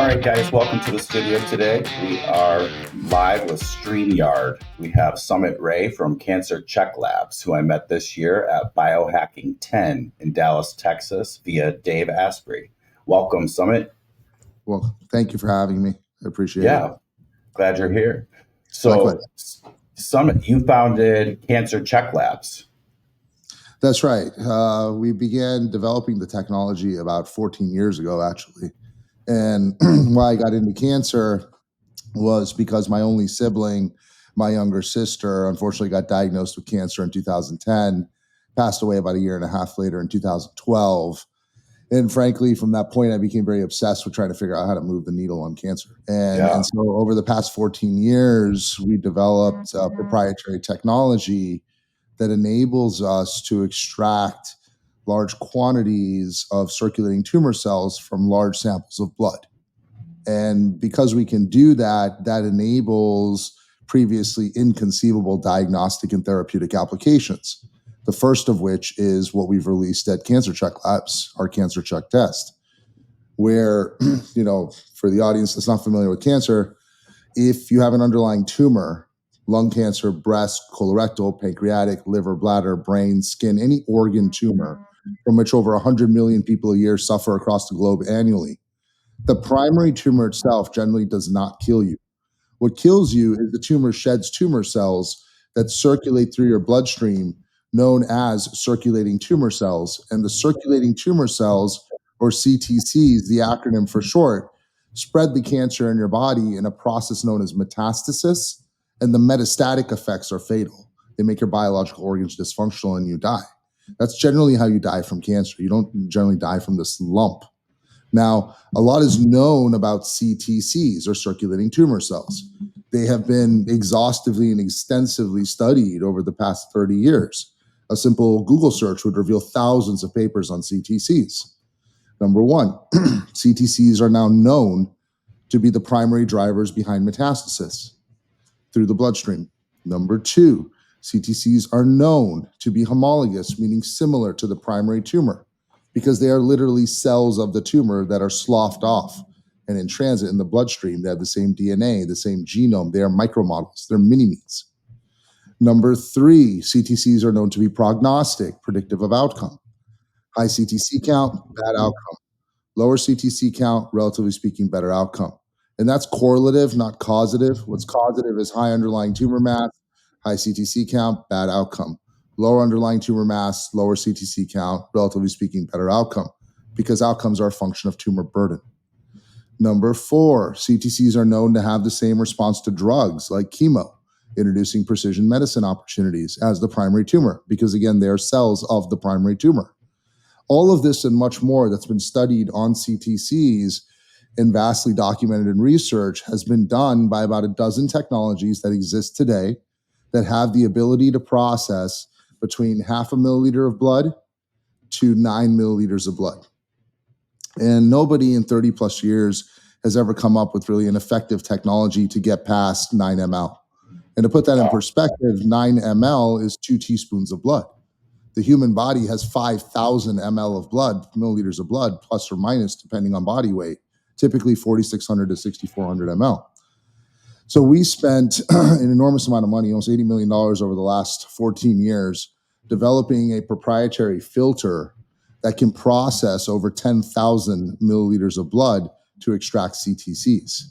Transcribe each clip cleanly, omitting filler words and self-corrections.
right, guys, welcome to the studio today. We are live with StreamYard. We have Sumit Rai from Cancer Check Labs, who I met this year at Biohacking 10 in Dallas, Texas, via Dave Asprey. Welcome, Sumit. Well, thank you for having me. I appreciate it. Yeah, glad you're here. Likewise. So, Sumit, you founded Cancer Check Labs. That's right. We began developing the technology about 14 years ago, actually. And why I got into cancer was because my only sibling, my younger sister, unfortunately got diagnosed with cancer in 2010, passed away about a year and a half later in 2012. And frankly, from that point, I became very obsessed with trying to figure out how to move the needle on cancer. And so over the past 14 years, we developed proprietary technology that enables us to extract large quantities of circulating tumor cells from large samples of blood. And because we can do that, that enables previously inconceivable diagnostic and therapeutic applications. The first of which is what we've released at Cancer Check Labs, our Cancer Check test, where, for the audience that's not familiar with cancer, if you have an underlying tumor, lung cancer, breast, colorectal, pancreatic, liver, bladder, brain, skin, any organ tumor, from which over 100 million people a year suffer across the globe annually, the primary tumor itself generally does not kill you. What kills you is the tumor sheds tumor cells that circulate through your bloodstream, known as circulating tumor cells. And the circulating tumor cells, or CTCs, the acronym for short, spread the cancer in your body in a process known as metastasis, and the metastatic effects are fatal. They make your biological organs dysfunctional and you die. That's generally how you die from cancer. You don't generally die from this lump. Now, a lot is known about CTCs, or circulating tumor cells. They have been exhaustively and extensively studied over the past 30 years. A simple Google search would reveal thousands of papers on CTCs. Number one, CTCs are now known to be the primary drivers behind metastasis through the bloodstream. Number two, CTCs are known to be homologous, meaning similar to the primary tumor, because they are literally cells of the tumor that are sloughed off and in transit in the bloodstream. They have the same DNA, the same genome. They are micromodels. They're mini-me's. Number three, CTCs are known to be prognostic, predictive of outcome. High CTC count, bad outcome. Lower CTC count, relatively speaking, better outcome. And that's correlative, not causative. What's causative is high underlying tumor mass, high CTC count, bad outcome. Lower underlying tumor mass, lower CTC count, relatively speaking, better outcome, because outcomes are a function of tumor burden. Number four, CTCs are known to have the same response to drugs like chemo, introducing precision medicine opportunities as the primary tumor, because again, they are cells of the primary tumor. All of this and much more that's been studied on CTCs and vastly documented in research has been done by about a dozen technologies that exist today that have the ability to process between 0.5 milliliter of blood to 9 milliliters of blood. And nobody in 30 plus years has ever come up with really an effective technology to get past 9 ml. And to put that in perspective, 9 ml is 2 teaspoons of blood. The human body has 5,000 milliliters of blood, plus or minus, depending on body weight, typically 4,600 to 6,400 ml. So we spent an enormous amount of money, almost $80 million over the last 14 years, developing a proprietary filter that can process over 10,000 milliliters of blood to extract CTCs.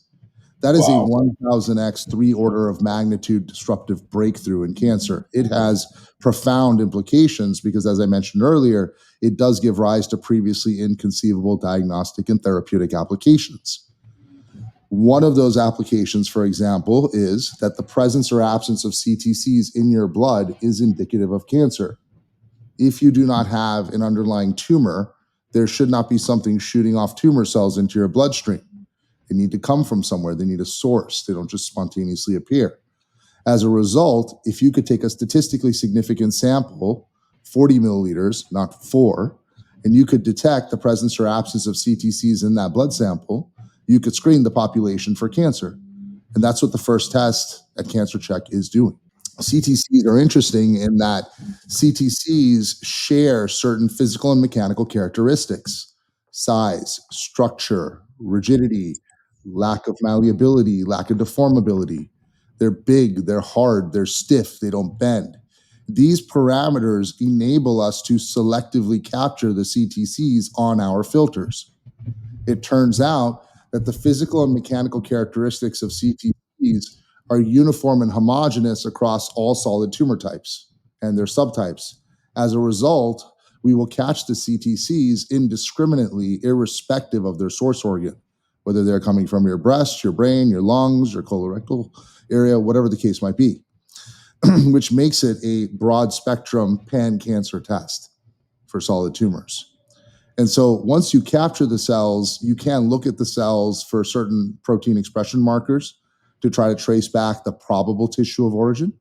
That is a 1,000x, 3 order of magnitude disruptive breakthrough in cancer. It has profound implications because, as I mentioned earlier, it does give rise to previously inconceivable diagnostic and therapeutic applications. One of those applications, for example, is that the presence or absence of CTCs in your blood is indicative of cancer. If you do not have an underlying tumor, there should not be something shooting off tumor cells into your bloodstream. They need to come from somewhere. They need a source. They don't just spontaneously appear. As a result, if you could take a statistically significant sample, 40 milliliters, not 4, and you could detect the presence or absence of CTCs in that blood sample, you could screen the population for cancer. And that's what the first test at Cancer Check is doing. CTCs are interesting in that CTCs share certain physical and mechanical characteristics: size, structure, rigidity, lack of malleability, lack of deformability. They're big, they're hard, they're stiff, they don't bend. These parameters enable us to selectively capture the CTCs on our filters. It turns out that the physical and mechanical characteristics of CTCs are uniform and homogeneous across all solid tumor types and their subtypes. As a result, we will catch the CTCs indiscriminately, irrespective of their source organ, whether they're coming from your breast, your brain, your lungs, your colorectal area, whatever the case might be, which makes it a broad spectrum pan cancer test for solid tumors. And so once you capture the cells, you can look at the cells for certain protein expression markers to try to trace back the probable tissue of origin.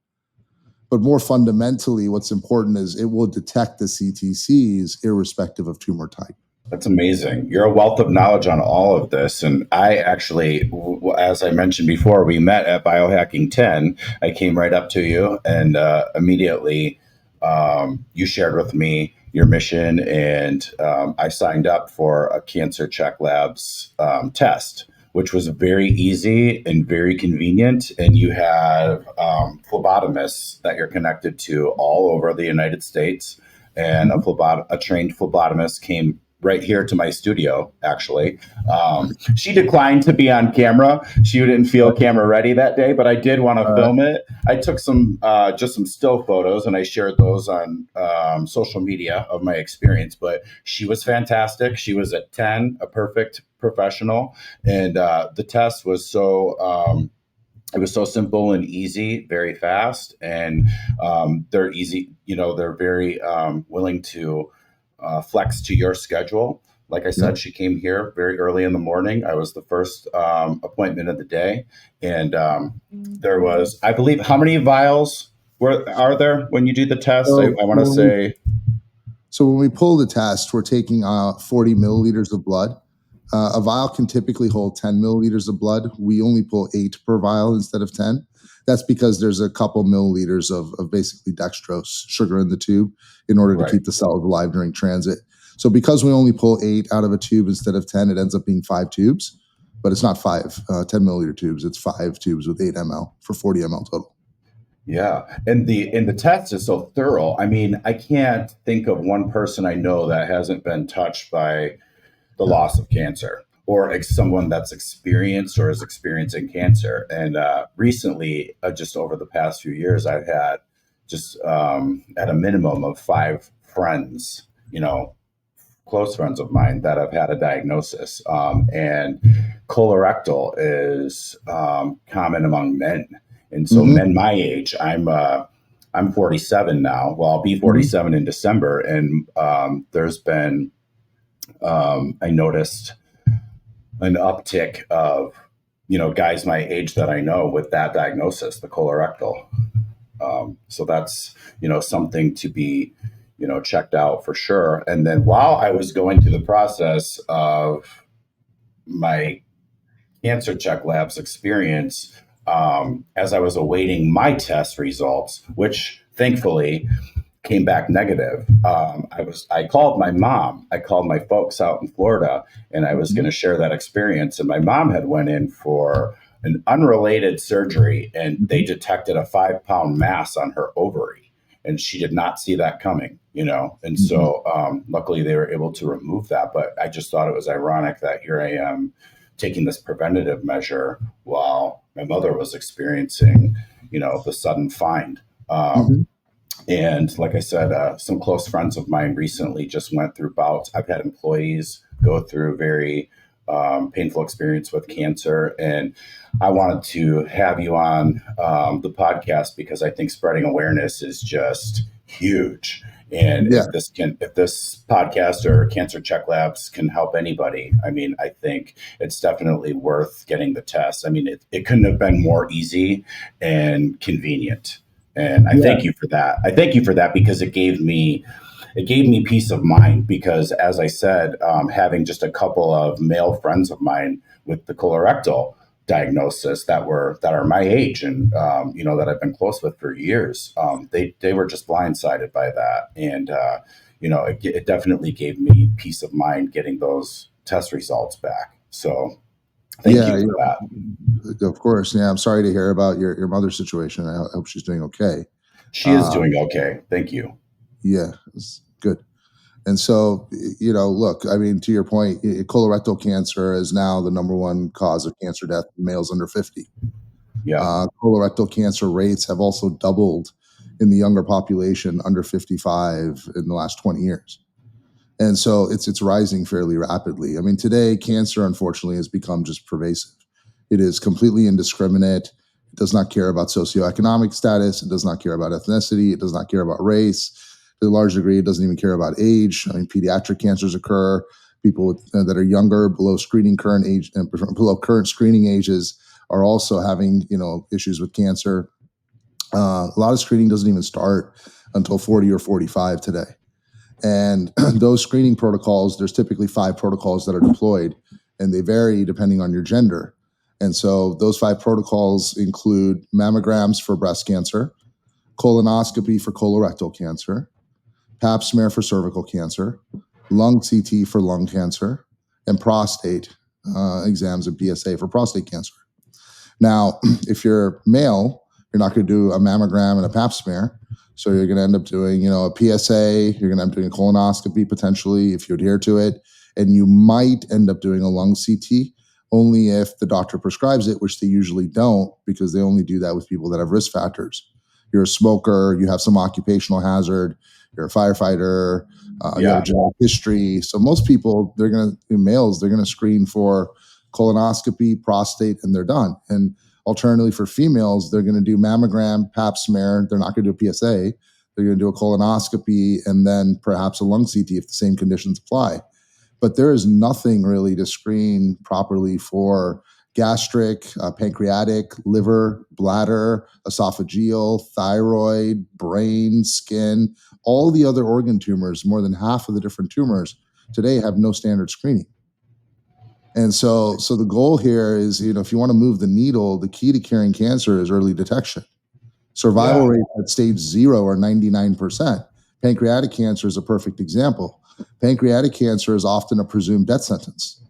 But more fundamentally, what's important is it will detect the CTCs irrespective of tumor type. That's amazing. You're a wealth of knowledge on all of this. And I actually, as I mentioned before, we met at Biohacking 10. I came right up to you and immediately you shared with me your mission. And I signed up for a Cancer Check Labs test, which was very easy and very convenient. And you have phlebotomists that you're connected to all over the United States. And a trained phlebotomist came right here to my studio, actually. She declined to be on camera. She didn't feel camera ready that day, but I did want to film it. I took just some still photos and I shared those on social media of my experience, but she was fantastic. She was at 10, a perfect professional. And the test was it was so simple and easy, very fast, and they're easy. They're very willing to flex to your schedule. Like I said, she came here very early in the morning. I was the first appointment of the day, and there was, I believe, how many vials are there when you do the test? So, I want to say. So when we pull the test, we're taking 40 milliliters of blood. A vial can typically hold 10 milliliters of blood. We only pull 8 per vial instead of 10. That's because there's a couple milliliters of basically dextrose, sugar in the tube, in order to keep the cells alive during transit. So because we only pull 8 out of a tube instead of 10, it ends up being 5 tubes. But it's not 10 milliliter tubes. It's 5 tubes with 8 ml for 40 ml total. Yeah, and the test is so thorough. I mean, I can't think of one person I know that hasn't been touched by the loss of cancer, or someone that's experienced or is experiencing cancer. And recently, just over the past few years, I've had just at a minimum of 5 friends, close friends of mine that have had a diagnosis. And colorectal is common among men. And so men my age, I'm 47 now. Well, I'll be 47 in December. And there's been, I noticed an uptick of, guys my age that I know with that diagnosis, the colorectal. So that's, something to be, checked out for sure. And then while I was going through the process of my Cancer Check Labs experience, as I was awaiting my test results, which thankfully came back negative. I called my mom. I called my folks out in Florida, and I was going to share that experience. And my mom had went in for an unrelated surgery, and they detected a 5-pound mass on her ovary, and she did not see that coming. And so luckily they were able to remove that. But I just thought it was ironic that here I am taking this preventative measure while my mother was experiencing, the sudden find. And like I said, some close friends of mine recently just went through bouts. I've had employees go through very painful experience with cancer. And I wanted to have you on the podcast because I think spreading awareness is just huge. And if this podcast or Cancer Check Labs can help anybody, I mean, I think it's definitely worth getting the test. I mean, it couldn't have been more easy and convenient. And I thank you for that. I thank you for that because it gave me peace of mind because, as I said, having just a couple of male friends of mine with the colorectal diagnosis that are my age and that I've been close with for years, they were just blindsided by that, and it definitely gave me peace of mind getting those test results back. So Thank Yeah, you for that. of course. Yeah, I'm sorry to hear about your mother's situation. I hope she's doing okay. She is Uh, doing okay. Thank you. yeah, it's good. And so, look, I mean, to your point, colorectal cancer is now the number one cause of cancer death in males under 50. Yeah. Colorectal cancer rates have also doubled in the younger population under 55 in the last 20 years. And so it's rising fairly rapidly. I mean, today cancer unfortunately has become just pervasive. It is completely indiscriminate. It does not care about socioeconomic status. It does not care about ethnicity. It does not care about race. To a large degree, it doesn't even care about age. I mean, pediatric cancers occur. People that are younger, below screening current age, and below current screening ages, are also having issues with cancer. A lot of screening doesn't even start until 40 or 45 today. And those screening protocols, there's typically 5 protocols that are deployed, and they vary depending on your gender. And so those 5 protocols include mammograms for breast cancer, colonoscopy for colorectal cancer, pap smear for cervical cancer, lung CT for lung cancer, and prostate exams and PSA for prostate cancer. Now, if you're male, you're not going to do a mammogram and a pap smear. So you're going to end up doing, a PSA. You're going to end up doing a colonoscopy potentially if you adhere to it. And you might end up doing a lung CT only if the doctor prescribes it, which they usually don't because they only do that with people that have risk factors. You're a smoker, you have some occupational hazard, you're a firefighter, you have a Yeah. genetic history. So most people, males, they're going to screen for colonoscopy, prostate, and they're done. And alternatively, for females, they're going to do mammogram, pap smear. They're not going to do a PSA. They're going to do a colonoscopy and then perhaps a lung CT if the same conditions apply. But there is nothing really to screen properly for gastric, pancreatic, liver, bladder, esophageal, thyroid, brain, skin, all the other organ tumors. More than half of the different tumors today have no standard screening. And so the goal here is, if you want to move the needle, the key to curing cancer is early detection. Survival Yeah. rates at stage 0 are 99%. Pancreatic cancer is a perfect example. Pancreatic cancer is often a presumed death sentence.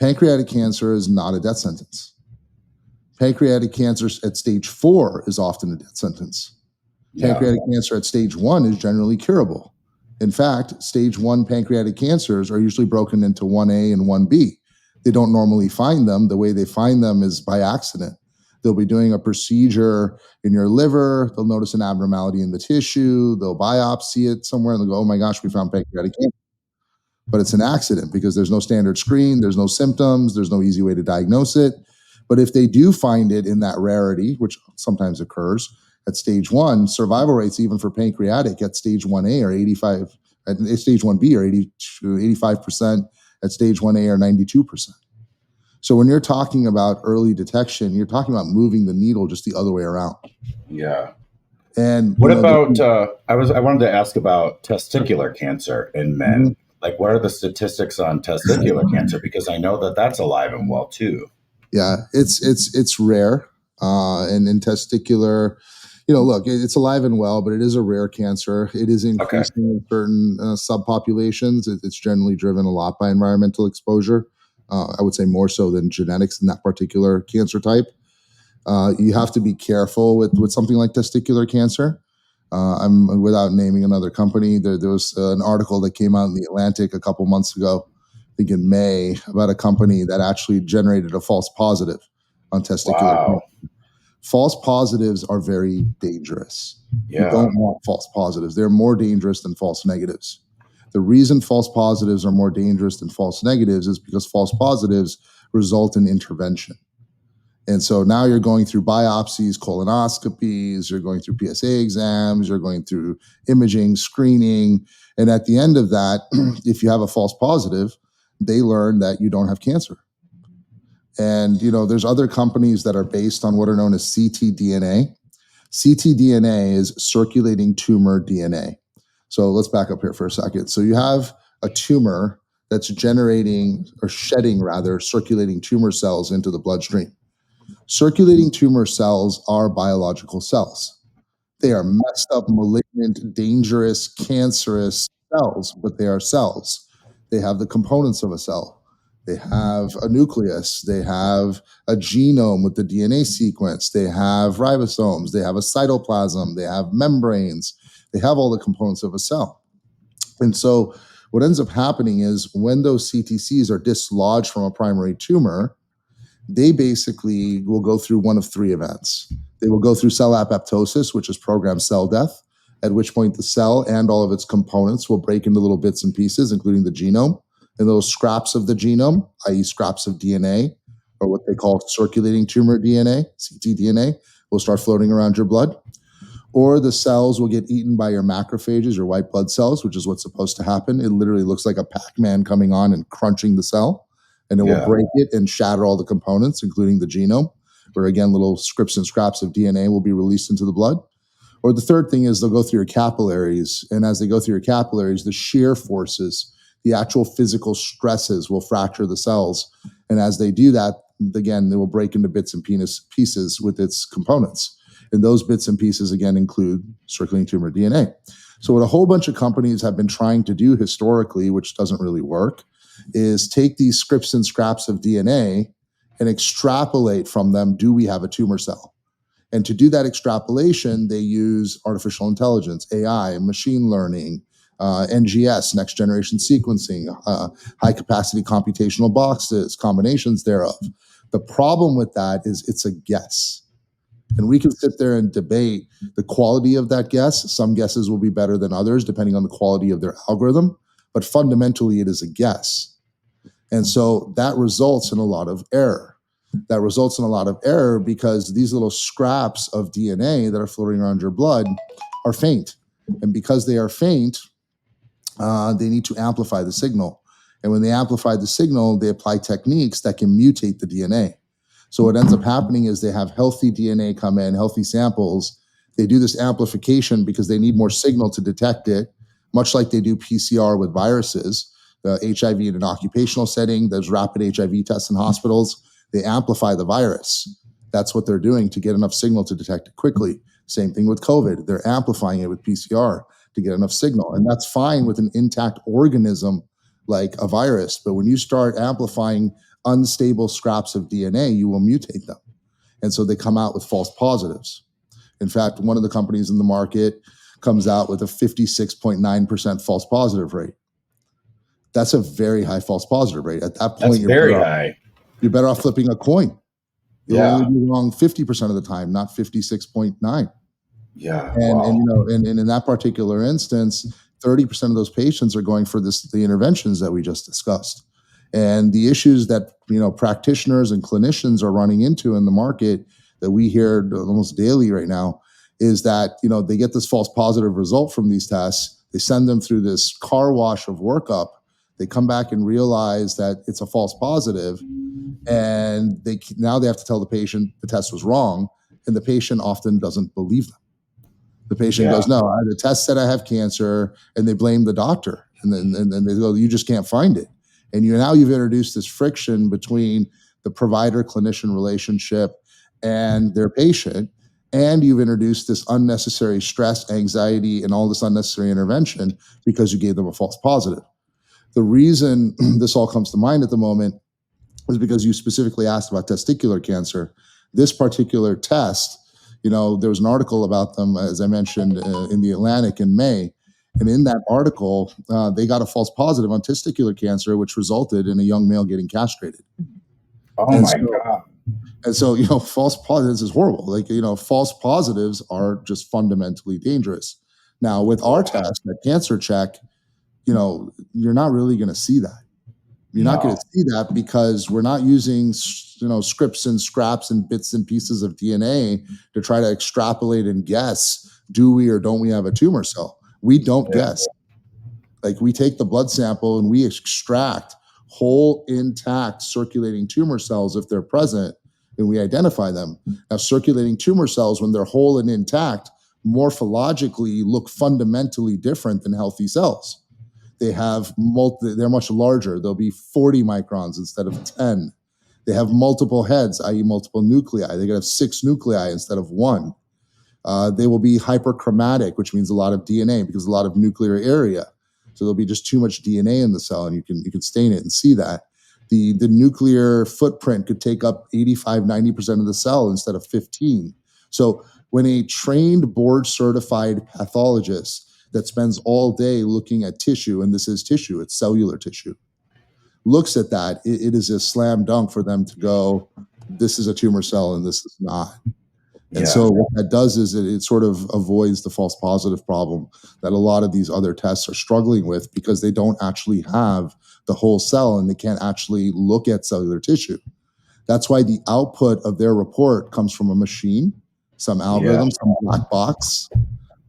Pancreatic cancer is not a death sentence. Pancreatic cancer at stage 4 is often a death sentence. Yeah. Pancreatic cancer at stage 1 is generally curable. In fact, stage 1 pancreatic cancers are usually broken into 1A and 1B. They don't normally find them. The way they find them is by accident. They'll be doing a procedure in your liver. They'll notice an abnormality in the tissue. They'll biopsy it somewhere and they'll go, oh my gosh, we found pancreatic cancer. But it's an accident because there's no standard screen, there's no symptoms, there's no easy way to diagnose it. But if they do find it in that rarity, which sometimes occurs at stage 1, survival rates even for pancreatic at stage 1A are 85, at stage 1B are 80 to 85%, at stage 1A are 92%. So when you're talking about early detection, you're talking about moving the needle just the other way around. Yeah. And What about I wanted to ask about testicular cancer in Mhm. men. Like what are the statistics on testicular cancer? Because I know that that's alive and well too. Yeah, it's rare, and in testicular, look, it's alive and well, but it is a rare cancer. It is Okay. increasing in certain subpopulations. It's generally driven a lot by environmental exposure. I would say more so than genetics in that particular cancer type. You have to be careful with something like testicular cancer. I'm without naming another company. There was an article that came out in the Atlantic a couple months ago, I think in May, about a company that actually generated a false positive on testicular cancer. Wow. False positives are very dangerous. You Yeah. don't want false positives. They're more dangerous than false negatives. The reason false positives are more dangerous than false negatives is because false positives result in intervention. And so now you're going through biopsies, colonoscopies, you're going through PSA exams, you're going through imaging, screening. And at the end of that, if you have a false positive, they learn that you don't have cancer. And there's other companies that are based on what are known as ctDNA. ctDNA is circulating tumor DNA. So let's back up here for a second. So you have a tumor that's generating or shedding rather circulating tumor cells into the bloodstream. Circulating tumor cells are biological cells. They are messed up, malignant, dangerous, cancerous cells, but they are cells. They have the components of a cell. They have a nucleus. They have a genome with the DNA sequence. They have ribosomes. They have a cytoplasm. They have membranes. They have all the components of a cell. And so what ends up happening is when those CTCs are dislodged from a primary tumor, they basically will go through one of three events. They will go through cell apoptosis, which is programmed cell death, at which point the cell and all of its components will break into little bits and pieces, including the genome. And those scraps of the genome, i.e., scraps of DNA, or what they call circulating tumor DNA, ctDNA, will start floating around your blood. Or the cells will get eaten by your macrophages, your white blood cells, which is what's supposed to happen. It literally looks like a Pac-Man coming on and crunching the cell, and it will break it and shatter all the components, including the genome, where again, little scripts and scraps of DNA will be released into the blood. Or the third thing is they'll go through your capillaries, and as they go through your capillaries, the shear forces, the actual physical stresses will fracture the cells. And as they do that, again, they will break into bits and pieces with its components. And those bits and pieces, again, include circulating tumor DNA. So what a whole bunch of companies have been trying to do historically, which doesn't really work, is take these scripts and scraps of DNA and extrapolate from them, do we have a tumor cell? And to do that extrapolation, they use artificial intelligence, AI, machine learning, NGS, next generation sequencing, high capacity computational boxes, combinations thereof. The problem with that is it's a guess. And we can sit there and debate the quality of that guess. Some guesses will be better than others, depending on the quality of their algorithm. But fundamentally, it is a guess. And so that results in a lot of error. That results in a lot of error because these little scraps of DNA that are floating around your blood are faint. And because they are faint, they need to amplify the signal. And when they amplify the signal, they apply techniques that can mutate the DNA. So what ends up happening is they have healthy DNA come in, healthy samples. They do this amplification because they need more signal to detect it, much like they do PCR with viruses. The HIV in an occupational setting, there's rapid HIV tests in hospitals. They amplify the virus. That's what they're doing to get enough signal to detect it quickly. Same thing with COVID. They're amplifying it with PCR to get enough signal. And that's fine with an intact organism like a virus. But when you start amplifying unstable scraps of DNA, you will mutate them. And so they come out with false positives. In fact, one of the companies in the market comes out with a 56.9% false positive rate. That's a very high false positive rate. At that point, That's very high. You're better off flipping a coin. You'll only be wrong 50% of the time, not 56.9. Yeah. And Wow. and you know, and in that particular instance, 30% of those patients are going for the interventions that we just discussed. And the issues that practitioners and clinicians are running into in the market that we hear almost daily right now is that they get this false positive result from these tests. They send them through this car wash of workup. They come back and realize that it's a false positive, and now they have to tell the patient the test was wrong, and the patient often doesn't believe them. The patient goes, "No, the test said I have cancer," and they blame the doctor, and then they go, "You just can't find it." And you've introduced this friction between the provider clinician relationship and their patient, and you've introduced this unnecessary stress, anxiety, and all this unnecessary intervention because you gave them a false positive. The reason this all comes to mind at the moment is because you specifically asked about testicular cancer. This particular test, there was an article about them, as I mentioned, in the Atlantic in May. And in that article, they got a false positive on testicular cancer, which resulted in a young male getting castrated. Oh my God. And so, false positives is horrible. Like, false positives are just fundamentally dangerous. Now, with our test, that cancer check, you're not really going to see that. You're not going to see that because we're not using, scripts and scraps and bits and pieces of DNA to try to extrapolate and guess, do we or don't we have a tumor cell? We don't guess. Like, we take the blood sample and we extract whole intact circulating tumor cells if they're present, and we identify them. Now, circulating tumor cells, when they're whole and intact, morphologically look fundamentally different than healthy cells. They're much larger. They'll be 40 microns instead of 10. They have multiple heads, i.e. multiple nuclei. They're going to have 6 nuclei instead of 1. They will be hyperchromatic, which means a lot of DNA because a lot of nuclear area. So there'll be just too much DNA in the cell, and you can stain it and see that. The nuclear footprint could take up 85-90% of the cell instead of 15. So when a trained board certified pathologist that spends all day looking at tissue, and this is tissue, it's cellular tissue, looks at that, it is a slam dunk for them to go, this is a tumor cell and this is not. And Yeah. so what that does is it sort of avoids the false positive problem that a lot of these other tests are struggling with, because they don't actually have the whole cell and they can't actually look at cellular tissue. That's why the output of their report comes from a machine, some Yeah. algorithm, some black box,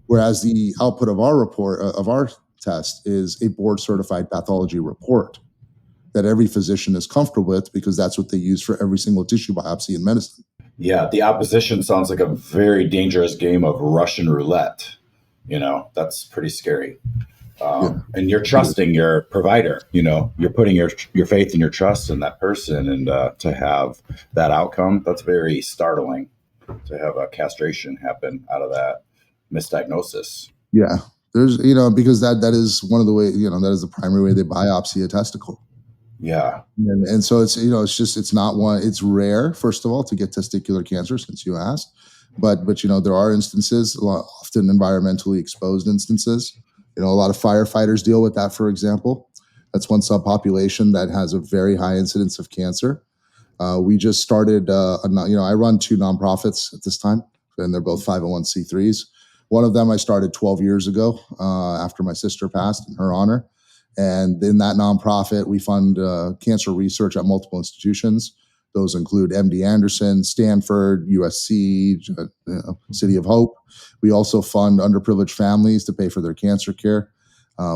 whereas the output of our report, of our test, is a board certified pathology report that every physician is comfortable with, because that's what they use for every single tissue biopsy in medicine. Yeah. The opposition sounds like a very dangerous game of Russian roulette. That's pretty scary. Yeah. And you're trusting your provider. You're putting your faith and your trust in that person, and to have that outcome, that's very startling. To have a castration happen out of that misdiagnosis. Yeah. There's, because that is one of the way, that is the primary way they biopsy a testicle. Yeah. And so it's, it's not one, it's rare, first of all, to get testicular cancer, since you asked. But there are instances, often environmentally exposed instances. A lot of firefighters deal with that, for example. That's one subpopulation that has a very high incidence of cancer. We just started, I run two nonprofits at this time, and they're both 501c3s. One of them I started 12 years ago after my sister passed, in her honor. And in that nonprofit, we fund cancer research at multiple institutions. Those include MD Anderson, Stanford, USC, City of Hope. We also fund underprivileged families to pay for their cancer care.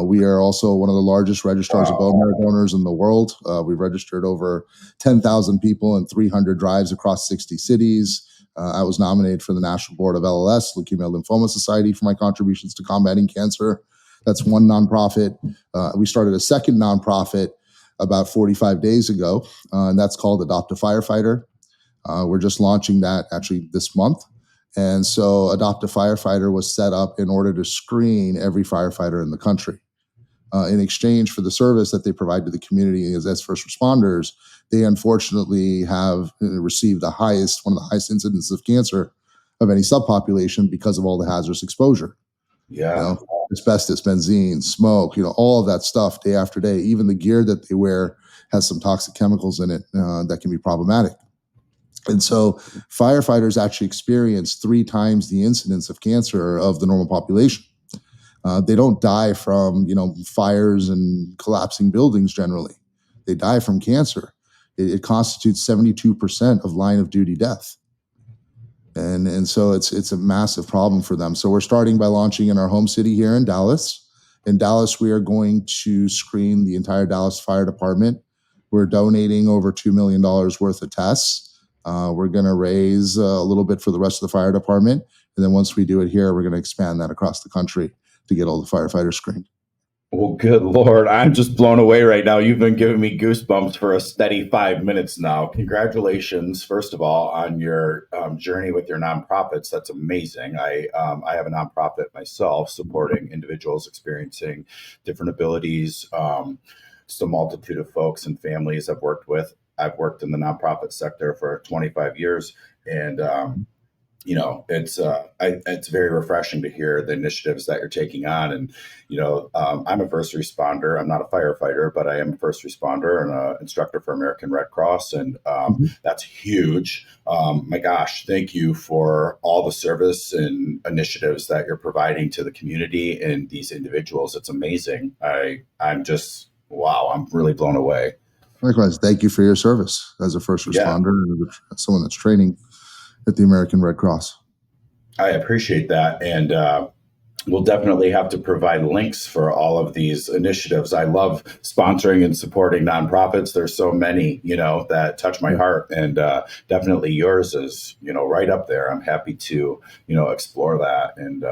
We are also one of the largest registrars of bone marrow donors in the world. We've registered over 10,000 people in 300 drives across 60 cities. I was nominated for the National Board of LLS, Leukemia Lymphoma Society, for my contributions to combating cancer. That's one nonprofit. We started a second nonprofit about 45 days ago, and that's called Adopt a Firefighter. We're just launching that actually this month. And so Adopt a Firefighter was set up in order to screen every firefighter in the country. In exchange for the service that they provide to the community as first responders, they unfortunately have received one of the highest incidences of cancer of any subpopulation because of all the hazardous exposure. Yeah. Asbestos, benzene, smoke, all of that stuff day after day. Even the gear that they wear has some toxic chemicals in it that can be problematic. And so firefighters actually experience 3 times the incidence of cancer of the normal population. They don't die from, fires and collapsing buildings generally. They die from cancer. It constitutes 72% of line of duty death. And so it's a massive problem for them. So we're starting by launching in our home city here in Dallas. In Dallas, we are going to screen the entire Dallas Fire Department. We're donating over $2 million worth of tests. We're going to raise a little bit for the rest of the fire department. And then once we do it here, we're going to expand that across the country to get all the firefighters screened. Well, good Lord, I'm just blown away right now. You've been giving me goosebumps for a steady 5 minutes now. Congratulations, first of all, on your journey with your nonprofits. That's amazing. I have a nonprofit myself supporting individuals experiencing different abilities. Just a multitude of folks and families I've worked with. I've worked in the nonprofit sector for 25 years, and it's very refreshing to hear the initiatives that you're taking on. And I'm a first responder. I'm not a firefighter, but I am a first responder and an instructor for American Red Cross, and that's huge. My gosh, thank you for all the service and initiatives that you're providing to the community and these individuals. It's amazing. I'm just wow. I'm really blown away. Likewise, thank you for your service as a first responder and as someone that's training at the American Red Cross. I appreciate that. And we'll definitely have to provide links for all of these initiatives. I love sponsoring and supporting nonprofits. There's so many, that touch my heart, and definitely yours is, right up there. I'm happy to, explore that and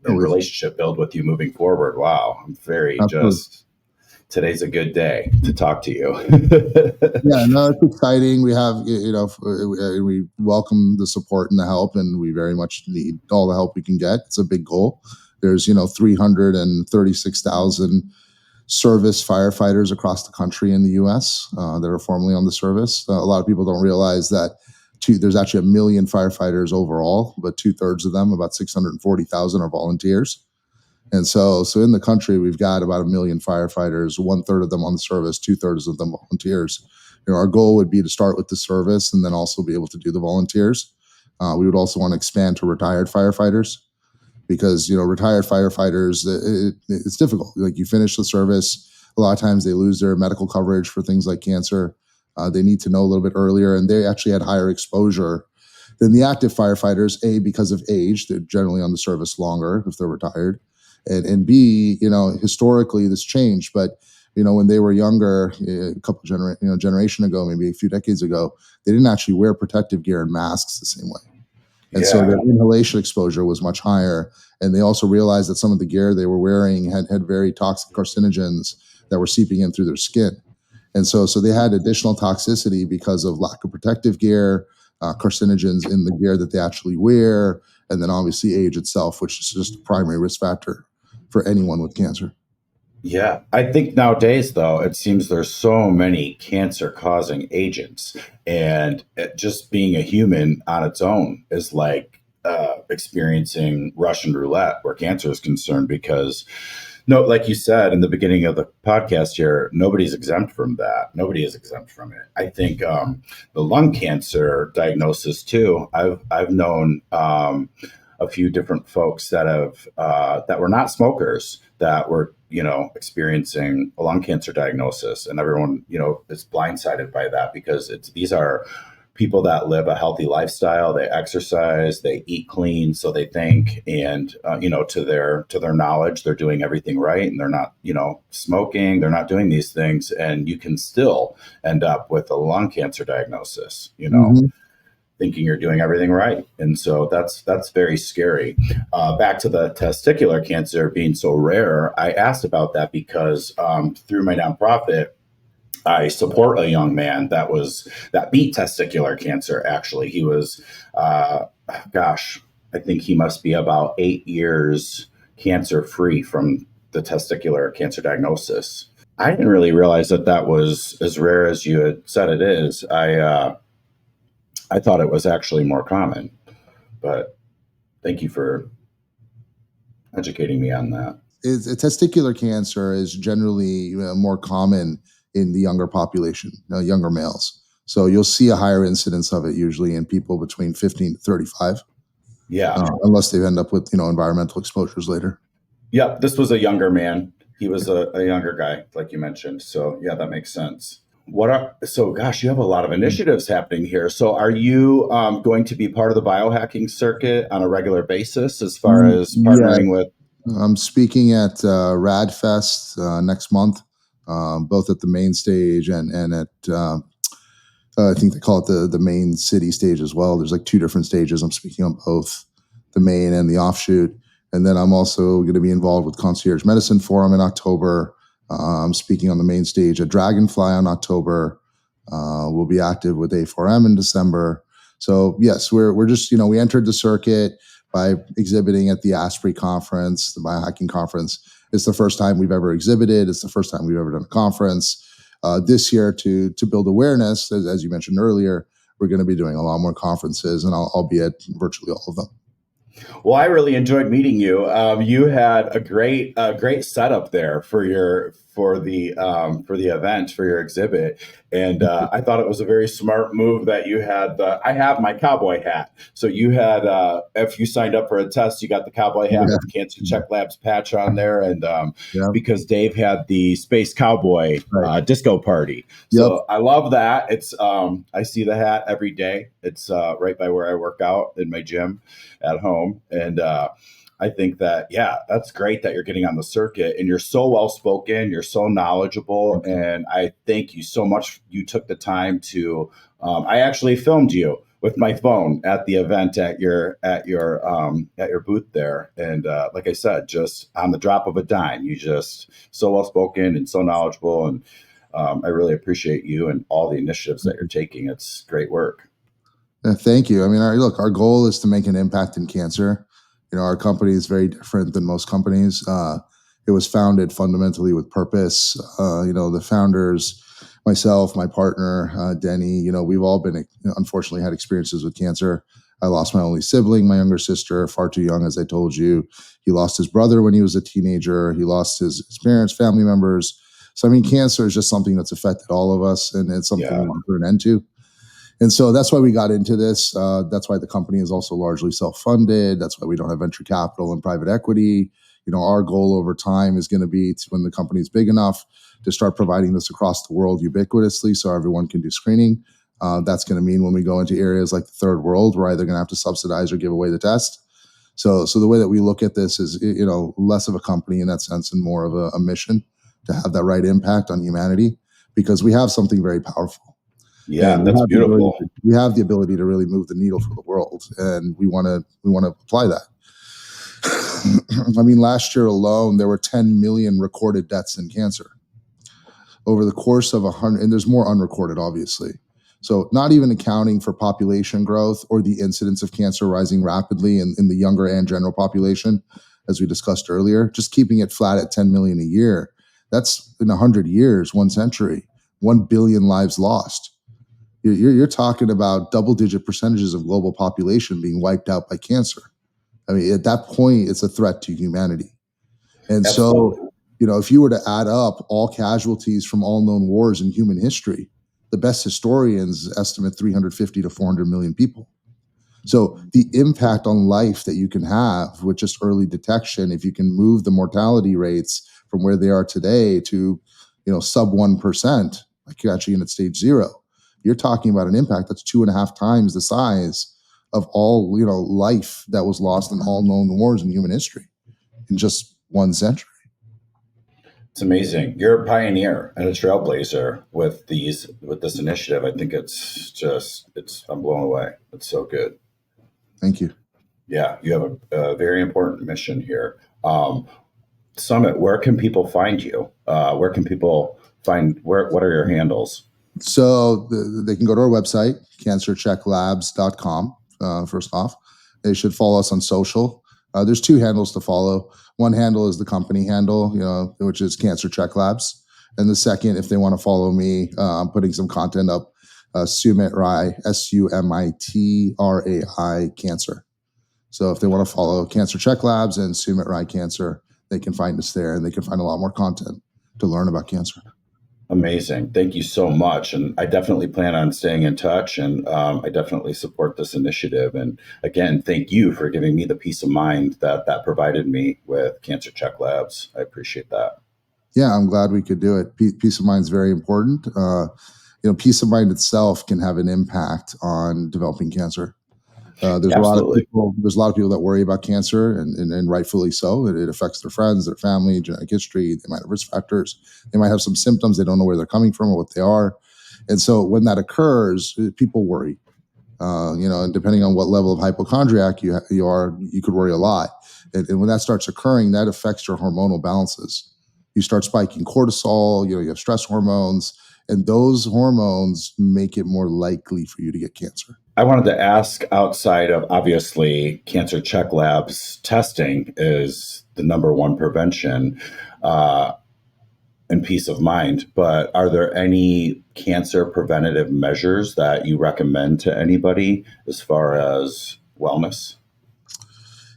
relationship build with you moving forward. Wow. I'm very today's a good day to talk to you. Yeah, no, it's exciting. We have, we welcome the support and the help, and we very much need all the help we can get. It's a big goal. There's, 336,000 service firefighters across the country in the U.S. That are formerly on the service. A lot of people don't realize that there's actually 1 million firefighters overall, but 2/3 of them, about 640,000, are volunteers. And so in the country, we've got about 1 million firefighters, 1/3 of them on the service, 2/3 of them volunteers. Our goal would be to start with the service and then also be able to do the volunteers. We would also want to expand to retired firefighters because retired firefighters, it's difficult. Like, you finish the service, a lot of times they lose their medical coverage for things like cancer. They need to know a little bit earlier, and they actually had higher exposure than the active firefighters. A, because of age, they're generally on the service longer if they're retired, and B, historically this changed, but when they were younger, a couple generation ago, maybe a few decades ago, they didn't actually wear protective gear and masks the same way. And so their inhalation exposure was much higher. And they also realized that some of the gear they were wearing had very toxic carcinogens that were seeping in through their skin. And so they had additional toxicity because of lack of protective gear, carcinogens in the gear that they actually wear, and then obviously age itself, which is just a primary risk factor for anyone with cancer. Yeah, I think nowadays, though, it seems there's so many cancer-causing agents, and just being a human on its own is like experiencing Russian roulette where cancer is concerned. Because, no, like you said in the beginning of the podcast here, nobody's exempt from that. Nobody is exempt from it. I think the lung cancer diagnosis too. I've known a few different folks that have that were not smokers that were experiencing a lung cancer diagnosis, and everyone is blindsided by that because these are people that live a healthy lifestyle. They exercise, they eat clean, so they think, and to their knowledge, they're doing everything right, and they're not smoking, they're not doing these things, and you can still end up with a lung cancer diagnosis. Mm-hmm. Thinking you're doing everything right. And so that's very scary. Back to the testicular cancer being so rare, I asked about that because through my nonprofit, I support a young man that beat testicular cancer. Actually, he was, I think he must be about 8 years cancer free from the testicular cancer diagnosis. I didn't really realize that was as rare as you had said it is. I thought it was actually more common, but thank you for educating me on that. Testicular cancer is generally more common in the younger population, younger males. So you'll see a higher incidence of it usually in people between 15 to 35. Yeah. Unless they end up with environmental exposures later. Yeah, this was a younger man. He was a younger guy, like you mentioned. So yeah, that makes sense. Gosh, you have a lot of initiatives happening here. So are you going to be part of the biohacking circuit on a regular basis as far as partnering with? I'm speaking at RadFest next month, both at the main stage and at I think they call it the main city stage as well. There's like 2 different stages. I'm speaking on both the main and the offshoot. And then I'm also going to be involved with Concierge Medicine Forum in October. I'm speaking on the main stage at Dragonfly on October. We'll be active with A4M in December. So yes, we're just, we entered the circuit by exhibiting at the Asprey conference, the Biohacking Conference. It's the first time we've ever exhibited. It's the first time we've ever done a conference. This year, to build awareness, as you mentioned earlier, we're going to be doing a lot more conferences, and I'll be at virtually all of them. Well, I really enjoyed meeting you. You had a great setup there for the event, for your exhibit, and I thought it was a very smart move that you had. I have my cowboy hat, so you had. If you signed up for a test, you got the cowboy hat with the Cancer Check Labs patch on there, and because Dave had the Space Cowboy disco party, so I love that. It's I see the hat every day. It's right by where I work out in my gym at home. And I think that, that's great that you're getting on the circuit, and you're so well spoken, you're so knowledgeable. And I thank you so much. You took the time to, I actually filmed you with my phone at the event at your booth there. And like I said, just on the drop of a dime, you just so well spoken and so knowledgeable. And I really appreciate you and all the initiatives that you're taking. It's great work. Thank you. I mean, our goal is to make an impact in cancer. Our company is very different than most companies. It was founded fundamentally with purpose. The founders, myself, my partner, Denny, we've all been, unfortunately, had experiences with cancer. I lost my only sibling, my younger sister, far too young, as I told you. He lost his brother when he was a teenager. He lost his parents, family members. So, I mean, cancer is just something that's affected all of us, and it's something Yeah. we want to put an end to. And so that's why we got into this. That's why the company is also largely self-funded. That's why we don't have venture capital and private equity. Our goal over time is going to be when the company is big enough to start providing this across the world ubiquitously so everyone can do screening. That's going to mean when we go into areas like the third world, we're either going to have to subsidize or give away the test. So the way that we look at this is, less of a company in that sense and more of a mission to have that right impact on humanity, because we have something very powerful. Yeah, And that's beautiful. we have the ability to really move the needle for the world, and we want to apply that. I mean, last year alone, there were 10 million recorded deaths in cancer over the course of 100, and there's more unrecorded, obviously. So, not even accounting for population growth or the incidence of cancer rising rapidly in the younger and general population, as we discussed earlier, just keeping it flat at 10 million a year. That's in 100 years, 1 century, 1 billion lives lost. You're talking about double-digit percentages of global population being wiped out by cancer. I mean, at that point, it's a threat to humanity. And so, Absolutely. if you were to add up all casualties from all known wars in human history, the best historians estimate 350 to 400 million people. So the impact on life that you can have with just early detection, if you can move the mortality rates from where they are today to, sub 1%, like you're actually in at stage 0, you're talking about an impact that's 2.5 times the size of all, life that was lost in all known wars in human history in just 1 century. It's amazing. You're a pioneer and a trailblazer with this initiative. I think I'm blown away. It's so good. Thank you. Yeah, you have a very important mission here. Summit, where can people find you? Where can people find what are your handles? So they can go to our website, cancerchecklabs.com. First off, they should follow us on social. There's 2 handles to follow. One handle is the company handle, which is Cancer Check Labs. And the second, if they want to follow me, I'm putting some content up, Sumit Rai, SUMITRAI Cancer. So if they want to follow Cancer Check Labs and Sumit Rai Cancer, they can find us there, and they can find a lot more content to learn about cancer. Amazing. Thank you so much. And I definitely plan on staying in touch, and I definitely support this initiative. And again, thank you for giving me the peace of mind that provided me with Cancer Check Labs. I appreciate that. Yeah, I'm glad we could do it. Peace of mind is very important. Peace of mind itself can have an impact on developing cancer. There's a lot of Absolutely. people. There's a lot of people that worry about cancer, and rightfully so. It affects their friends, their family, genetic history. They might have risk factors. They might have some symptoms. They don't know where they're coming from or what they are. And so when that occurs, people worry. And depending on what level of hypochondriac you are, you could worry a lot. And when that starts occurring, that affects your hormonal balances. You start spiking cortisol. You have stress hormones, and those hormones make it more likely for you to get cancer. I wanted to ask, outside of obviously Cancer Check Labs, testing is the number one prevention and peace of mind, but are there any cancer preventative measures that you recommend to anybody as far as wellness?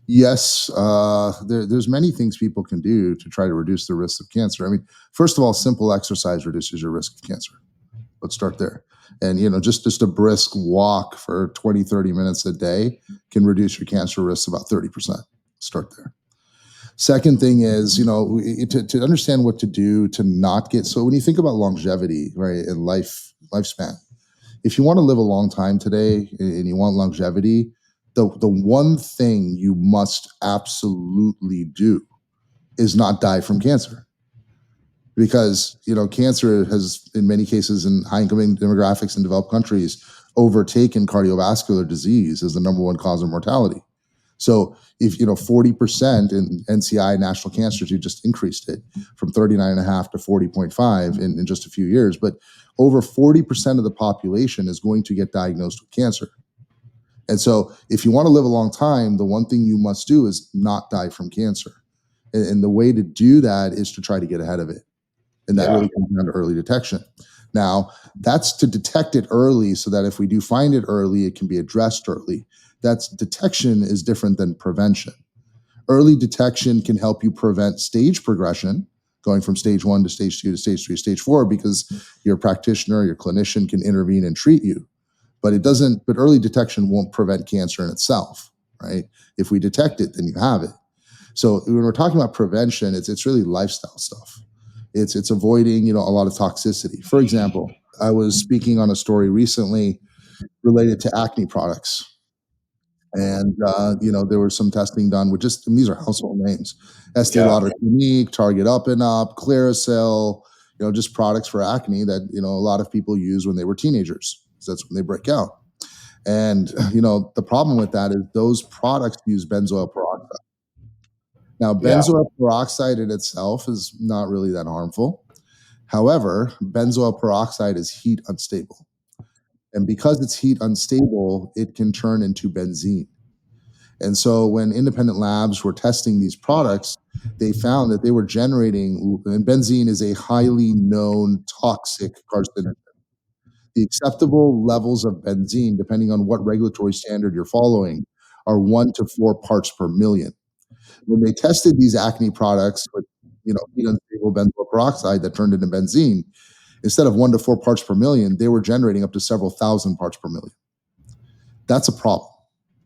Yes, there's many things people can do to try to reduce the risk of cancer. I mean, first of all, simple exercise reduces your risk of cancer. Let's start there. And, just a brisk walk for 20, 30 minutes a day can reduce your cancer risk about 30%. Start there. Second thing is, to understand what to do to not get, so when you think about longevity, right, and lifespan, if you want to live a long time today and you want longevity, the one thing you must absolutely do is not die from cancer. Because, cancer has, in many cases, in high income demographics in developed countries, overtaken cardiovascular disease as the number one cause of mortality. So if 40% in NCI National Cancer Institute just increased it from 39.5 to 40.5 in just a few years, but over 40% of the population is going to get diagnosed with cancer. And so if you want to live a long time, the one thing you must do is not die from cancer. And the way to do that is to try to get ahead of it. And that Yeah. really comes down to early detection. Now, that's to detect it early so that if we do find it early, it can be addressed early. That's detection is different than prevention. Early detection can help you prevent stage progression, going from stage 1 to stage 2 to stage 3, stage 4, because your practitioner, your clinician can intervene and treat you. But it doesn't, but early detection won't prevent cancer in itself, right? If we detect it, then you have it. So when we're talking about prevention, it's really lifestyle stuff. It's avoiding, a lot of toxicity. For example, I was speaking on a story recently related to acne products. And there was some testing done with just, and these are household names: Estee Yeah. Lauder Unique, Target Up and Up, Clearasil, just products for acne that a lot of people use when they were teenagers, because that's when they break out. And the problem with that is those products use benzoyl peroxide. Now, Yeah. benzoyl peroxide in itself is not really that harmful. However, benzoyl peroxide is heat unstable. And because it's heat unstable, it can turn into benzene. And so when independent labs were testing these products, they found that they were generating, and benzene is a highly known toxic carcinogen. The acceptable levels of benzene, depending on what regulatory standard you're following, are 1 to 4 parts per million. When they tested these acne products with, heat unstable benzoyl peroxide that turned into benzene, instead of 1 to 4 parts per million, they were generating up to several thousand parts per million. That's a problem.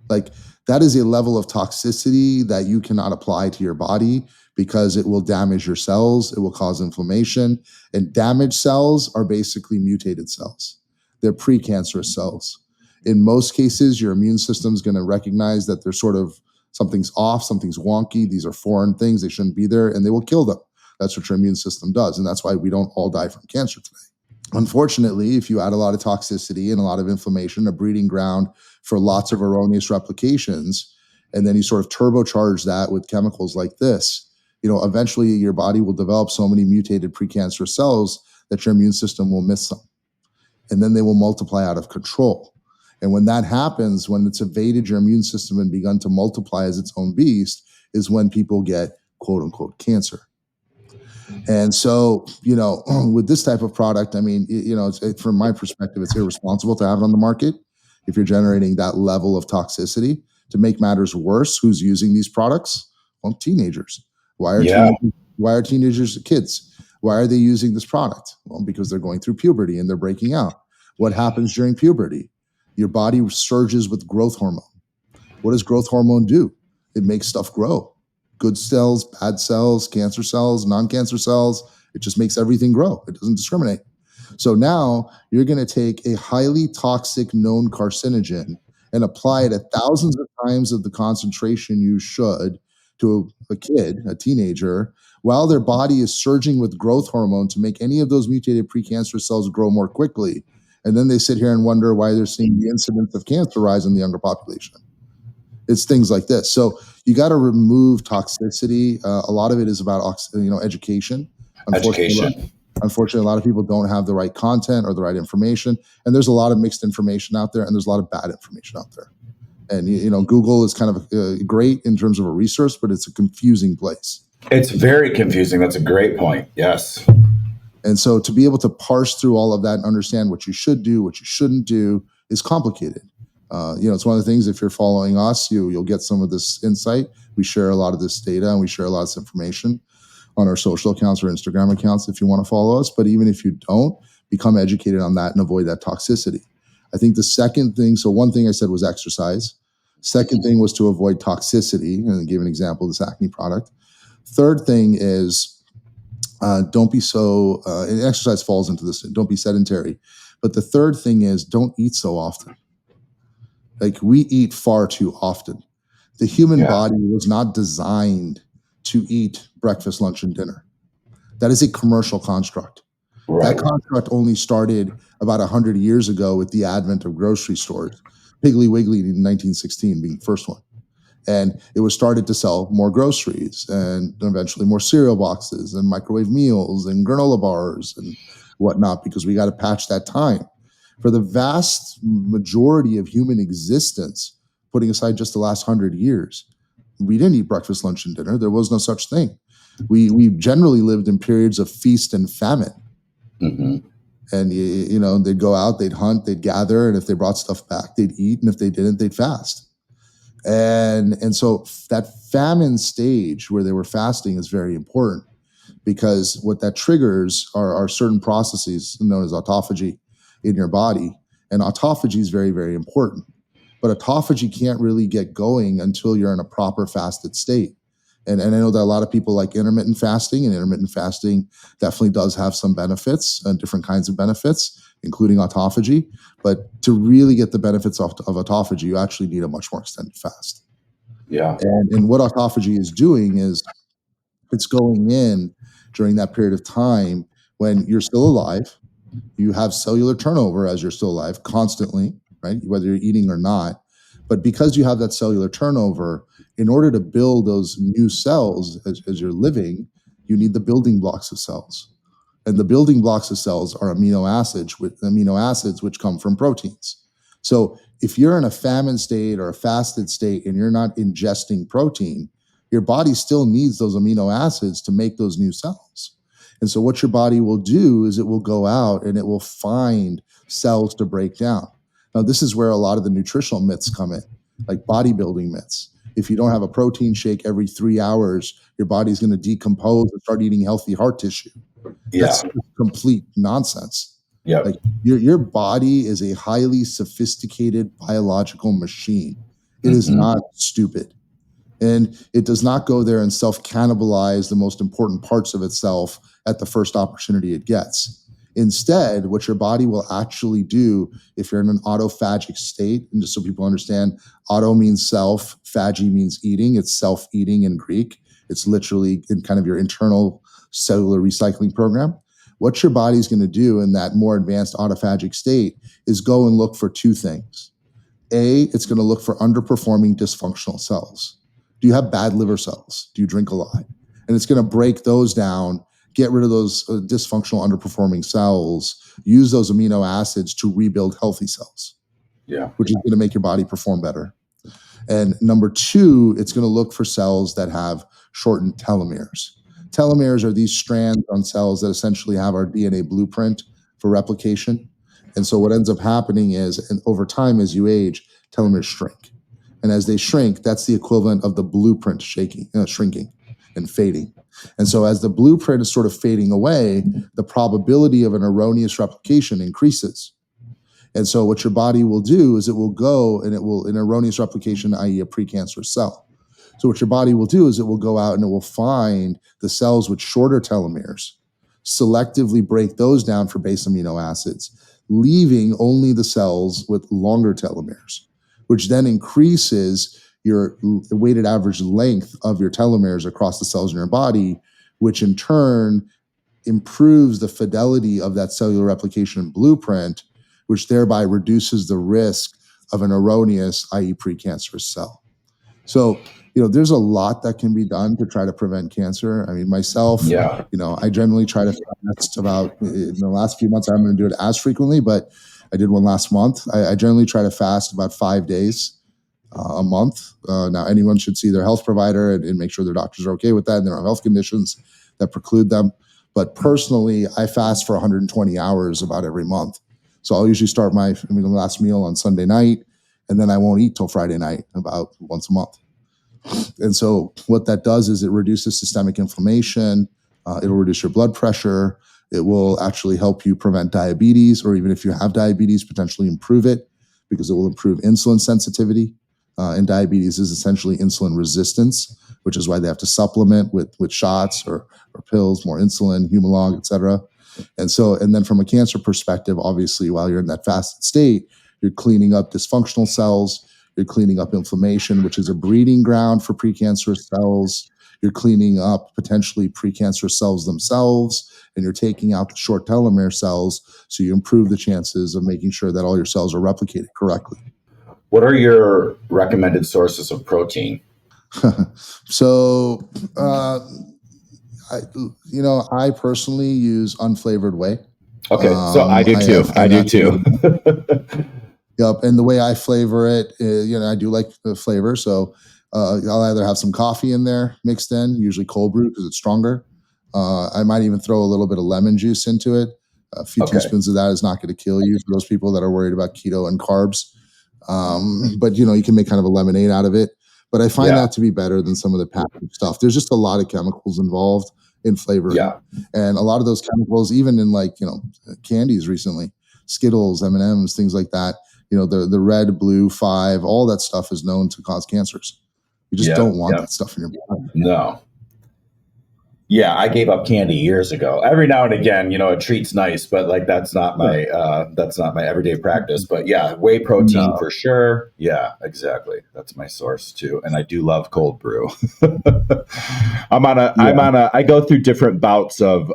Like, that is a level of toxicity that you cannot apply to your body, because it will damage your cells. It will cause inflammation. And damaged cells are basically mutated cells. They're precancerous cells. In most cases, your immune system is going to recognize that there's sort of something's off, something's wonky. These are foreign things. They shouldn't be there, and they will kill them. That's what your immune system does. And that's why we don't all die from cancer today. Unfortunately, if you add a lot of toxicity and a lot of inflammation, a breeding ground for lots of erroneous replications, and then you sort of turbocharge that with chemicals like this, eventually your body will develop so many mutated precancerous cells that your immune system will miss them. And then they will multiply out of control. And when that happens, when it's evaded your immune system and begun to multiply as its own beast, is when people get quote unquote cancer. And so, with this type of product, I mean, from my perspective, it's irresponsible to have it on the market if you're generating that level of toxicity. To make matters worse, who's using these products? Well, teenagers. Why are Yeah. teenagers kids? Why are they using this product? Well, because they're going through puberty and they're breaking out. What happens during puberty? Your body surges with growth hormone. What does growth hormone do? It makes stuff grow. Good cells, bad cells, cancer cells, non-cancer cells. It just makes everything grow. It doesn't discriminate. So now you're going to take a highly toxic known carcinogen and apply it at thousands of times of the concentration you should to a kid, a teenager, while their body is surging with growth hormone to make any of those mutated precancerous cells grow more quickly. And then they sit here and wonder why they're seeing the incidence of cancer rise in the younger population. It's things like this. So you got to remove toxicity. A lot of it is about education. Education. Unfortunately, a lot of people don't have the right content or the right information, and there's a lot of mixed information out there, and there's a lot of bad information out there. And Google is kind of great in terms of a resource, but it's a confusing place. It's very confusing. That's a great point. Yes. And so to be able to parse through all of that and understand what you should do, what you shouldn't do, is complicated. It's one of the things, if you're following us, you'll get some of this insight. We share a lot of this data and we share a lot of this information on our social accounts or Instagram accounts if you want to follow us. But even if you don't, become educated on that and avoid that toxicity. I think the second thing, so one thing I said was exercise. Second thing was to avoid toxicity, and I gave an example of this acne product. Third thing is don't be so, and exercise falls into this, don't be sedentary. But the third thing is don't eat so often. Like, we eat far too often. The human Yeah. body was not designed to eat breakfast, lunch, and dinner. That is a commercial construct. Right. That construct only started about 100 years ago with the advent of grocery stores. Piggly Wiggly in 1916 being the first one. And it was started to sell more groceries and eventually more cereal boxes and microwave meals and granola bars and whatnot, because we got to patch that time. For the vast majority of human existence, putting aside just the last 100 years, we didn't eat breakfast, lunch, and dinner. There was no such thing. We generally lived in periods of feast and famine. Mm-hmm. And they'd go out, they'd hunt, they'd gather, and if they brought stuff back, they'd eat, and if they didn't, they'd fast. And so that famine stage where they were fasting is very important, because what that triggers are certain processes known as autophagy in your body. And autophagy is very, very important. But autophagy can't really get going until you're in a proper fasted state. And I know that a lot of people like intermittent fasting, and intermittent fasting definitely does have some benefits and different kinds of benefits, including autophagy. But to really get the benefits of autophagy, you actually need a much more extended fast. Yeah. And what autophagy is doing is it's going in during that period of time when you're still alive. You have cellular turnover as you're still alive constantly, right? Whether you're eating or not. But because you have that cellular turnover, in order to build those new cells as you're living, you need the building blocks of cells. And the building blocks of cells are amino acids which come from proteins. So if you're in a famine state or a fasted state and you're not ingesting protein, your body still needs those amino acids to make those new cells. And so what your body will do is it will go out and it will find cells to break down. Now, this is where a lot of the nutritional myths come in, like bodybuilding myths. If you don't have a protein shake every 3 hours, your body's going to decompose and start eating healthy heart tissue. Yeah. That's complete nonsense. Yep. Like your body is a highly sophisticated biological machine. It is not stupid. And it does not go there and self-cannibalize the most important parts of itself at the first opportunity it gets. Instead, what your body will actually do, if you're in an autophagic state, and just so people understand, auto means self, phagy means eating. It's self-eating in Greek. It's literally in kind of your internal cellular recycling program. What your body's going to do in that more advanced autophagic state is go and look for two things. A, it's going to look for underperforming dysfunctional cells. Do you have bad liver cells? Do you drink a lot? And it's going to break those down, get rid of those dysfunctional underperforming cells, use those amino acids to rebuild healthy cells, which is going to make your body perform better. And number two, it's going to look for cells that have shortened telomeres. Telomeres are these strands on cells that essentially have our DNA blueprint for replication. And so what ends up happening is, and over time as you age, telomeres shrink. And as they shrink, that's the equivalent of the blueprint shrinking and fading. And so as the blueprint is sort of fading away, the probability of an erroneous replication increases. And so what your body will do is it will go and it will, an erroneous replication, i.e. a precancerous cell. So what your body will do is it will go out and it will find the cells with shorter telomeres, selectively break those down for base amino acids, leaving only the cells with longer telomeres, which then increases your weighted average length of your telomeres across the cells in your body, which in turn improves the fidelity of that cellular replication blueprint, which thereby reduces the risk of an erroneous, i.e. precancerous cell. So, there's a lot that can be done to try to prevent cancer. I mean, myself, I generally try to fast about, in the last few months, I'm going to do it as frequently, but I did one last month. I generally try to fast about 5 days a month. Now, anyone should see their health provider and make sure their doctors are okay with that and there are health conditions that preclude them. But personally, I fast for 120 hours about every month. So I'll usually start my last meal on Sunday night, and then I won't eat till Friday night about once a month. And so what that does is it reduces systemic inflammation. It'll reduce your blood pressure. It will actually help you prevent diabetes, or even if you have diabetes, potentially improve it, because it will improve insulin sensitivity. And diabetes is essentially insulin resistance, which is why they have to supplement with shots or pills, more insulin, Humalog, et cetera. And then from a cancer perspective, obviously, while you're in that fasted state, you're cleaning up dysfunctional cells. You're cleaning up inflammation, which is a breeding ground for precancerous cells. You're cleaning up potentially precancerous cells themselves, and you're taking out the short telomere cells, so you improve the chances of making sure that all your cells are replicated correctly. What are your recommended sources of protein? So, I personally use unflavored whey. Okay, so I do too. I do too. Yep, and the way I flavor it, I do like the flavor. So I'll either have some coffee in there mixed in, usually cold brew because it's stronger. I might even throw a little bit of lemon juice into it. A few Okay. teaspoons of that is not going to kill you for those people that are worried about keto and carbs. But you can make kind of a lemonade out of it. But I find Yeah. that to be better than some of the packaged stuff. There's just a lot of chemicals involved in flavoring, Yeah. and a lot of those chemicals, even in candies recently, Skittles, M&Ms, things like that. The red, blue, 5, all that stuff is known to cause cancers. You just don't want that stuff in your body. No. Yeah, I gave up candy years ago. Every now and again, a treat's nice, but like that's not my everyday practice. But yeah, whey protein No. for sure. Yeah, exactly. That's my source too, and I do love cold brew. I go through different bouts of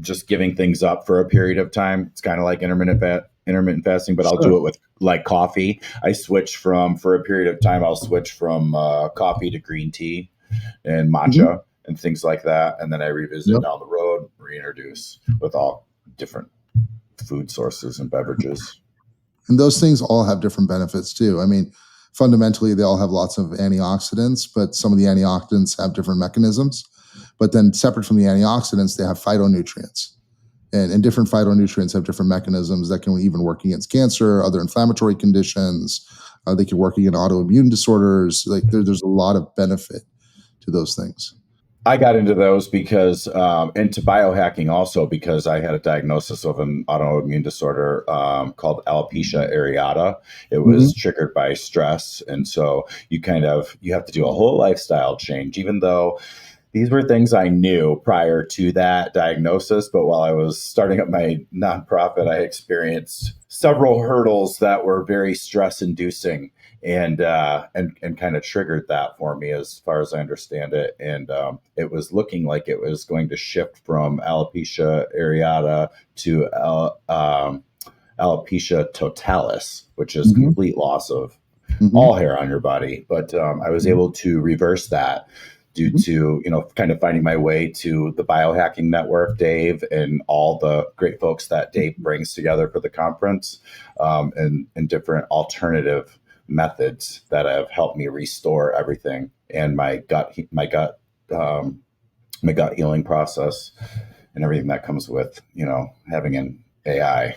just giving things up for a period of time. It's kind of like intermittent fasting, but I'll do it with like coffee. For a period of time, I'll switch from coffee to green tea and matcha and things like that. And then I revisit down the road, reintroduce with all different food sources and beverages. And those things all have different benefits too. I mean, fundamentally, they all have lots of antioxidants, but some of the antioxidants have different mechanisms. But then separate from the antioxidants, they have phytonutrients. And different phytonutrients have different mechanisms that can even work against cancer, other inflammatory conditions. They can work against autoimmune disorders. Like there's a lot of benefit to those things. I got into those because into biohacking also because I had a diagnosis of an autoimmune disorder called alopecia areata. It was triggered by stress, and so you have to do a whole lifestyle change, even though these were things I knew prior to that diagnosis. But while I was starting up my nonprofit, I experienced several hurdles that were very stress inducing and kind of triggered that for me as far as I understand it. And it was looking like it was going to shift from alopecia areata to alopecia totalis, which is complete loss of all hair on your body. But I was able to reverse that due to, kind of finding my way to the Biohacking Network, Dave, and all the great folks that Dave brings together for the conference, and different alternative methods that have helped me restore everything and my gut healing process and everything that comes with, having an AI.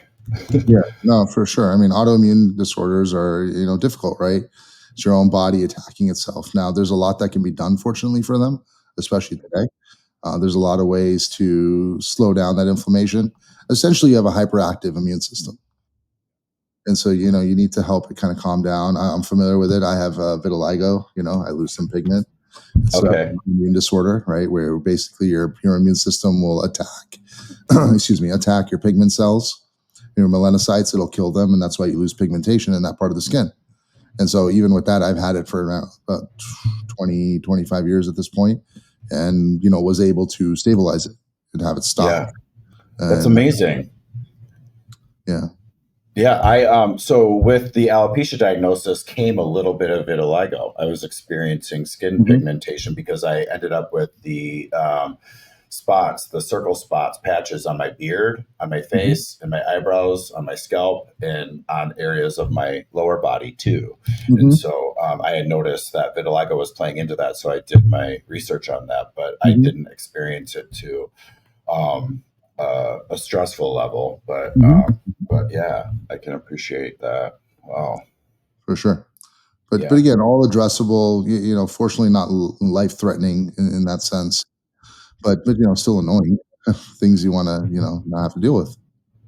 Yeah, no, for sure. I mean, autoimmune disorders are, difficult, right? It's your own body attacking itself. Now, there's a lot that can be done, fortunately, for them, especially today. There's a lot of ways to slow down that inflammation. Essentially, you have a hyperactive immune system. And so, you need to help it kind of calm down. I'm familiar with it. I have vitiligo, I lose some pigment. It's Okay. an immune disorder, right? Where basically your immune system will attack, attack your pigment cells, your melanocytes. It'll kill them. And that's why you lose pigmentation in that part of the skin. And so even with that, I've had it for around about 20, 25 years at this point, and, was able to stabilize it and have it stop. Yeah. That's amazing. Yeah. Yeah, so with the alopecia diagnosis came a little bit of vitiligo. I was experiencing skin pigmentation because I ended up with the the circle spots, patches on my beard, on my face, and my eyebrows, on my scalp, and on areas of my lower body too. And so I had noticed that vitiligo was playing into that, so I did my research on that, but I didn't experience it to a stressful level, but yeah, I can appreciate that. Wow, for sure. But again, all addressable. Fortunately, not life threatening in that sense, but still annoying things you want to not have to deal with.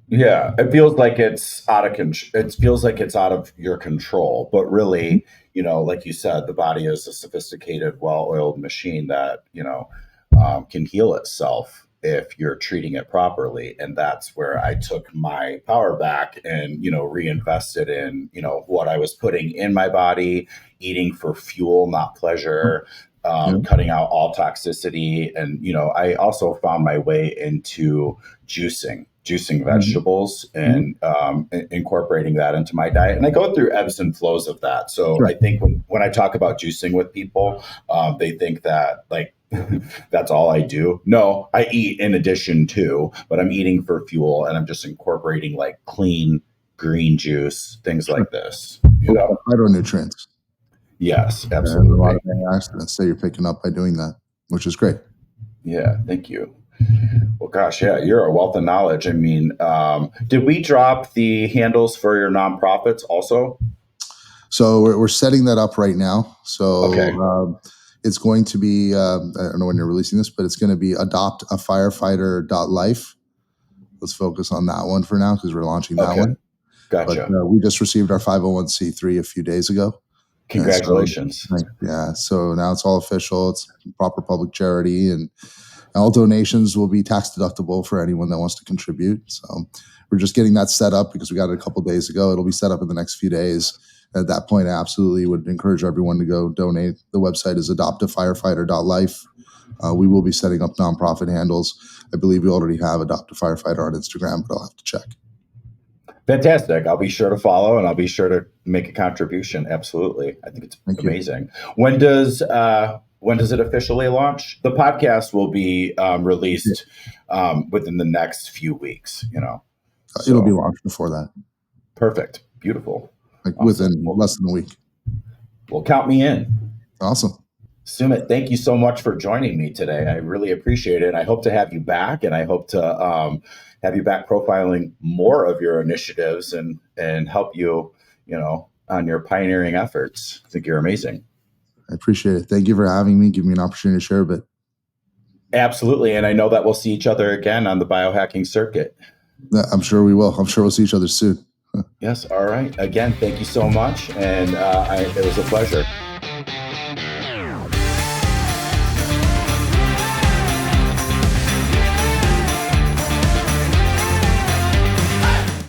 Yeah, it feels like it's out of control. It feels like it's out of your control, but really, like you said, the body is a sophisticated, well-oiled machine that can heal itself if you're treating it properly. And that's where I took my power back and reinvested in what I was putting in my body, eating for fuel, not pleasure. Cutting out all toxicity. And, I also found my way into juicing vegetables and incorporating that into my diet. And I go through ebbs and flows of that. So I think when I talk about juicing with people, they think that like, that's all I do. No, I eat in addition to, but I'm eating for fuel and I'm just incorporating like clean green juice, things like this. Phytonutrients. Yes, And a lot absolutely. of antioxidants that you're picking up by doing that, which is great. Yeah, thank you. Well, gosh, yeah, you're a wealth of knowledge. I mean, did we drop the handles for your nonprofits also? So we're setting that up right now. So Okay. it's going to be, I don't know when you're releasing this, but it's going to be adoptafirefighter.life. Let's focus on that one for now because we're launching that Okay. one. But Gotcha. we just received our 501c3 a few days ago. And so, Congratulations. yeah, so now it's all official. It's proper public charity, and all donations will be tax deductible for anyone that wants to contribute. So we're just getting that set up because we got it a couple days ago. It'll be set up in the next few days. At that point, I absolutely would encourage everyone to go donate. The website is adoptafirefighter.life. We will be setting up nonprofit handles. I believe we already have Adopt a Firefighter on Instagram, but I'll have to check. Fantastic. I'll be sure to follow and I'll be sure to make a contribution. Absolutely. I think it's Thank you. amazing. When does it officially launch? The podcast will be released within the next few weeks, you know. It'll be So launched before that, perfect. Beautiful. like Awesome. within less than a week. Well, count me in. Awesome. Sumit, thank you so much for joining me today. I really appreciate it. I hope to have you back, and I hope to have you back profiling more of your initiatives and help you, you know, on your pioneering efforts. I think you're amazing. I appreciate it. Thank you for having me. Give me an opportunity to share a bit. Absolutely, and I know that we'll see each other again on the biohacking circuit. I'm sure we will. I'm sure we'll see each other soon. Yes. All right. Again, thank you so much, and it was a pleasure.